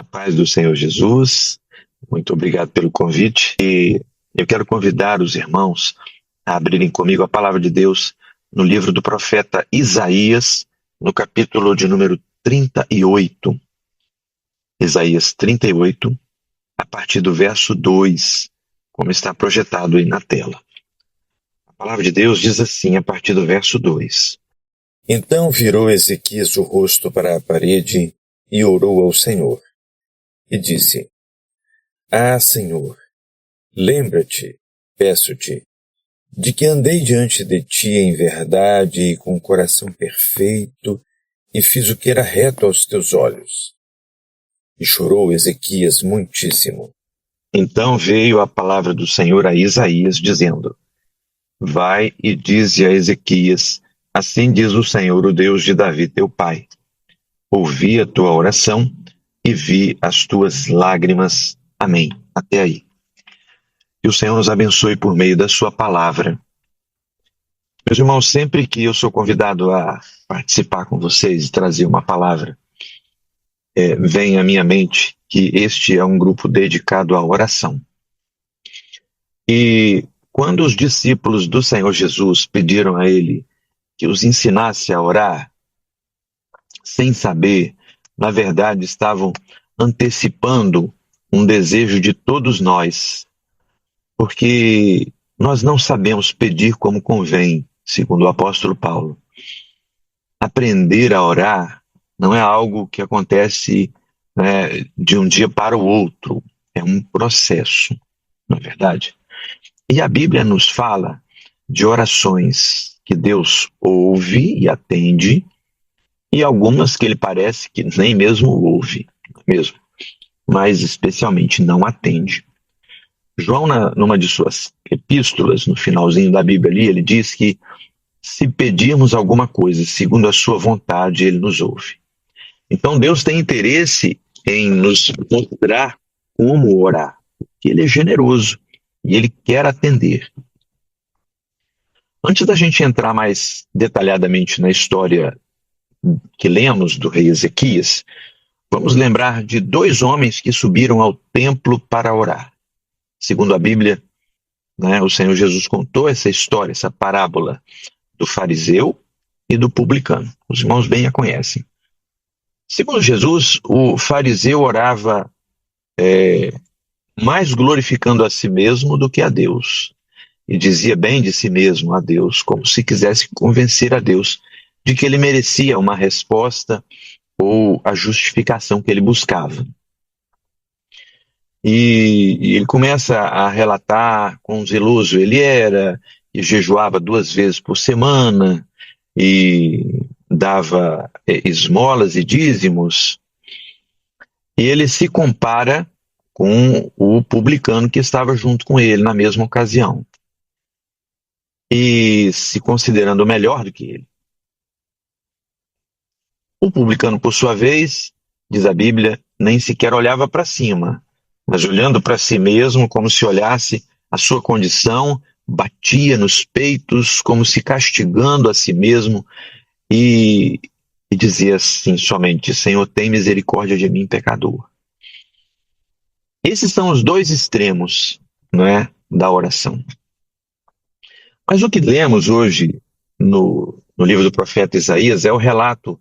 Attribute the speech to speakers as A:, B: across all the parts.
A: Paz do Senhor Jesus, muito obrigado pelo convite. E eu quero convidar os irmãos a abrirem comigo a palavra de Deus no livro do profeta Isaías, no capítulo de número 38. Isaías 38, a partir do verso 2, como está projetado aí na tela. A palavra de Deus diz assim, a partir do verso 2.
B: Então virou Ezequias o rosto para a parede e orou ao Senhor. E disse: Ah, Senhor, lembra-te, peço-te, de que andei diante de ti em verdade e com coração perfeito, e fiz o que era reto aos teus olhos. E chorou Ezequias muitíssimo.
A: Então veio a palavra do Senhor a Isaías, dizendo: Vai e dize a Ezequias, assim diz o Senhor, o Deus de Davi, teu pai. Ouvi a tua oração e vi as tuas lágrimas. Amém. Até aí. Que o Senhor nos abençoe por meio da sua palavra. Meus irmãos, sempre que eu sou convidado a participar com vocês e trazer uma palavra, vem à minha mente que este é um grupo dedicado à oração. E quando os discípulos do Senhor Jesus pediram a ele que os ensinasse a orar, sem saber, na verdade estavam antecipando um desejo de todos nós, porque nós não sabemos pedir como convém, segundo o apóstolo Paulo. Aprender a orar não é algo que acontece, de um dia para o outro, é um processo, não é verdade? E a Bíblia nos fala de orações que Deus ouve e atende, e algumas que ele parece que nem mesmo ouve, mesmo, mas especialmente não atende. João, numa de suas epístolas, no finalzinho da Bíblia ali, ele diz que se pedirmos alguma coisa segundo a sua vontade, ele nos ouve. Então Deus tem interesse em nos mostrar como orar, porque ele é generoso e ele quer atender. Antes da gente entrar mais detalhadamente na história que lemos do rei Ezequias, vamos lembrar de dois homens que subiram ao templo para orar. Segundo a Bíblia, o Senhor Jesus contou essa história, essa parábola do fariseu e do publicano. Os irmãos bem a conhecem. Segundo Jesus, o fariseu orava mais glorificando a si mesmo do que a Deus. E dizia bem de si mesmo a Deus, como se quisesse convencer a Deus de que ele merecia uma resposta ou a justificação que ele buscava. E ele começa a relatar quão zeloso ele era, e jejuava 2 vezes por semana, e dava esmolas e dízimos. E ele se compara com o publicano que estava junto com ele na mesma ocasião, e se considerando melhor do que ele. O publicano, por sua vez, diz a Bíblia, nem sequer olhava para cima, mas olhando para si mesmo como se olhasse a sua condição, batia nos peitos como se castigando a si mesmo e dizia assim somente: Senhor, tem misericórdia de mim, pecador. Esses são os dois extremos, da oração. Mas o que lemos hoje no livro do profeta Isaías é o relato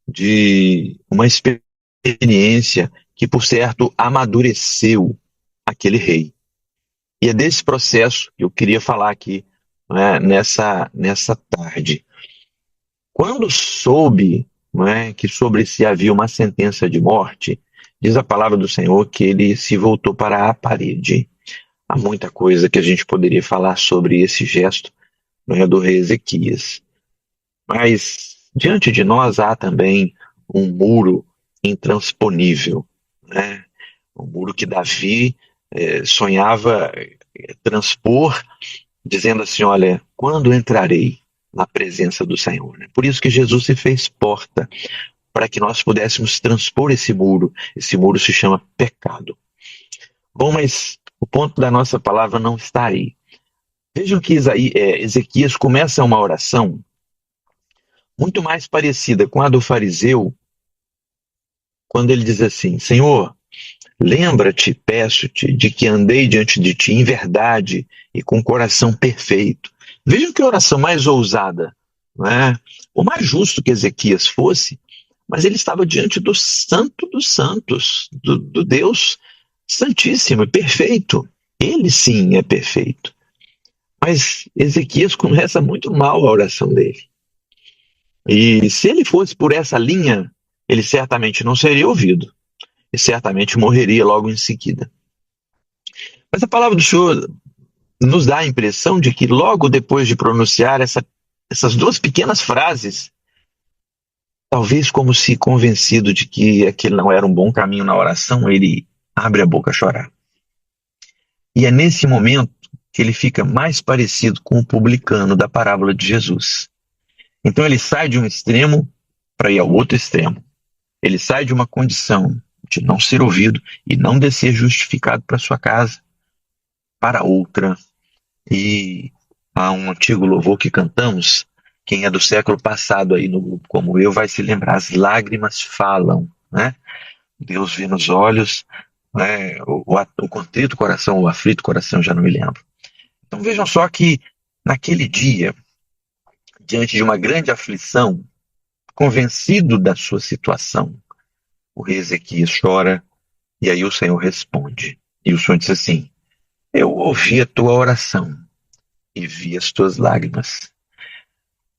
A: de uma experiência que, por certo, amadureceu aquele rei. E é desse processo que eu queria falar aqui, nessa tarde. Quando soube, que sobre si havia uma sentença de morte, diz a palavra do Senhor que ele se voltou para a parede. Há muita coisa que a gente poderia falar sobre esse gesto, do rei Ezequias. Mas diante de nós há também um muro intransponível, um muro que Davi sonhava transpor, dizendo assim: olha, quando entrarei na presença do Senhor? Por isso que Jesus se fez porta, para que nós pudéssemos transpor esse muro. Esse muro se chama pecado. Bom, mas o ponto da nossa palavra não está aí. Vejam que Ezequias começa uma oração muito mais parecida com a do fariseu, quando ele diz assim: Senhor, Lembra-te, peço-te, de que andei diante de ti em verdade e com coração perfeito. Vejam que oração mais ousada, não é? O mais justo que Ezequias fosse, mas ele estava diante do Santo dos Santos, do Deus Santíssimo e perfeito. Ele sim é perfeito. Mas Ezequias começa muito mal a oração dele. E se ele fosse por essa linha, ele certamente não seria ouvido. E certamente morreria logo em seguida. Mas a palavra do Senhor nos dá a impressão de que logo depois de pronunciar essas duas pequenas frases, talvez como se convencido de que aquele não era um bom caminho na oração, ele abre a boca a chorar. E é nesse momento que ele fica mais parecido com o publicano da parábola de Jesus. Então ele sai de um extremo para ir ao outro extremo. Ele sai de uma condição de não ser ouvido e não de ser justificado para sua casa, para outra. E há um antigo louvor que cantamos, quem é do século passado aí no grupo como eu vai se lembrar, as lágrimas falam, né? Deus vê nos olhos, né? O contrito coração, o aflito coração, já não me lembro. Então vejam só que naquele dia, diante de uma grande aflição, convencido da sua situação, o rei Ezequias chora e aí o Senhor responde. E o Senhor diz assim: eu ouvi a tua oração e vi as tuas lágrimas.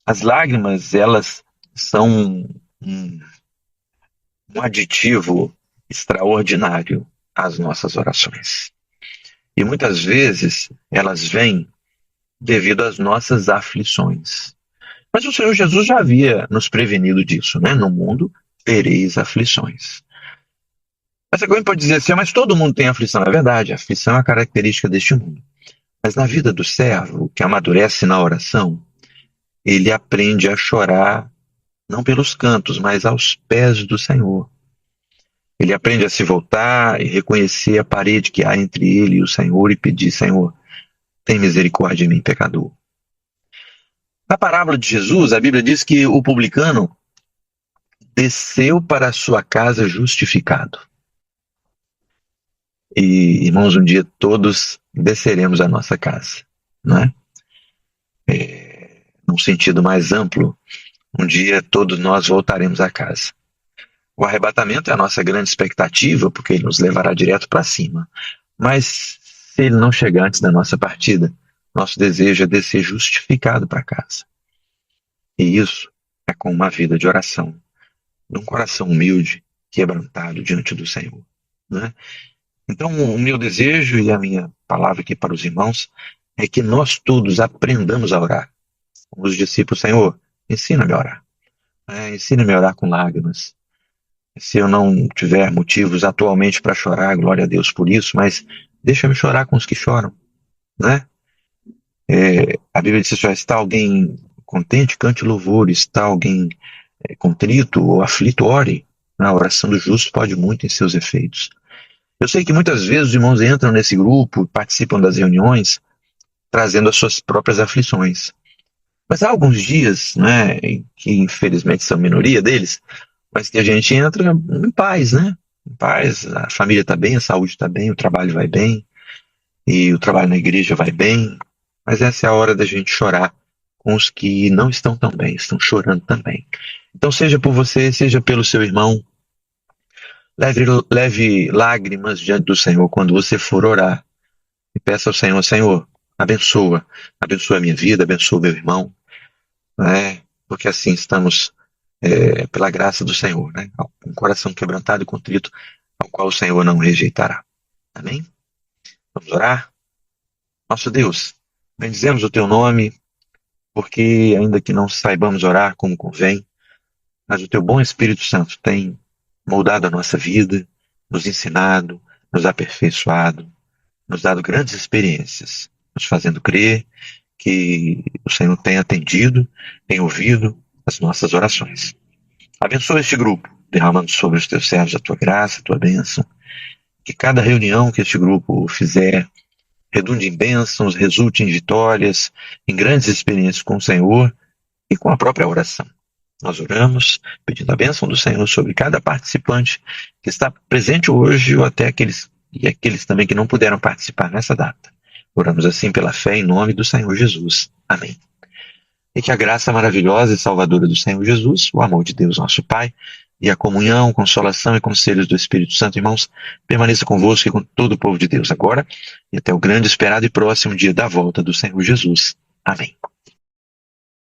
A: As lágrimas, elas são um aditivo extraordinário às nossas orações. E muitas vezes elas vêm devido às nossas aflições. Mas o Senhor Jesus já havia nos prevenido disso, né? No mundo tereis aflições. Mas alguém pode dizer assim, mas todo mundo tem aflição. É verdade, a aflição é a característica deste mundo. Mas na vida do servo, que amadurece na oração, ele aprende a chorar, não pelos cantos, mas aos pés do Senhor. Ele aprende a se voltar e reconhecer a parede que há entre ele e o Senhor e pedir: Senhor, tem misericórdia de mim, pecador. Na parábola de Jesus, a Bíblia diz que o publicano desceu para a sua casa justificado. E, irmãos, um dia todos desceremos à nossa casa, né? Num sentido mais amplo, um dia todos nós voltaremos a casa. O arrebatamento é a nossa grande expectativa, porque ele nos levará direto para cima. Mas se ele não chegar antes da nossa partida, nosso desejo é descer justificado para casa. E isso é com uma vida de oração, num coração humilde, quebrantado diante do Senhor, né? Então, o meu desejo e a minha palavra aqui para os irmãos é que nós todos aprendamos a orar. Como os discípulos: Senhor, ensina-me a orar. Ensina-me a orar com lágrimas. Se eu não tiver motivos atualmente para chorar, glória a Deus por isso, mas deixa-me chorar com os que choram, né? A Bíblia diz: está alguém contente, cante louvores, está alguém contrito ou aflito, ore. A oração do justo pode muito em seus efeitos. Eu sei que muitas vezes os irmãos entram nesse grupo, participam das reuniões, trazendo as suas próprias aflições. Mas há alguns dias, né, que infelizmente são a minoria deles, mas que a gente entra em paz, né? Em paz, a família está bem, a saúde está bem, o trabalho vai bem, e o trabalho na igreja vai bem. Mas essa é a hora da gente chorar com os que não estão tão bem, estão chorando também. Então, seja por você, seja pelo seu irmão, leve lágrimas diante do Senhor quando você for orar. E peça ao Senhor: Senhor, abençoa a minha vida, abençoa o meu irmão, né? Porque assim estamos, pela graça do Senhor, né? Um coração quebrantado e contrito, ao qual o Senhor não rejeitará. Amém? Vamos orar? Nosso Deus, bendizemos o teu nome, porque ainda que não saibamos orar como convém, mas o teu bom Espírito Santo tem moldado a nossa vida, nos ensinado, nos aperfeiçoado, nos dado grandes experiências, nos fazendo crer que o Senhor tem atendido, tem ouvido as nossas orações. Abençoa este grupo, derramando sobre os teus servos a tua graça, a tua bênção. Que cada reunião que este grupo fizer redunde em bênçãos, resulte em vitórias, em grandes experiências com o Senhor e com a própria oração. Nós oramos pedindo a bênção do Senhor sobre cada participante que está presente hoje ou até aqueles também que não puderam participar nessa data. Oramos assim pela fé em nome do Senhor Jesus. Amém. E que a graça maravilhosa e salvadora do Senhor Jesus, o amor de Deus nosso Pai, e a comunhão, consolação e conselhos do Espírito Santo, irmãos, permaneça convosco e com todo o povo de Deus agora e até o grande, esperado e próximo dia da volta do Senhor Jesus. Amém.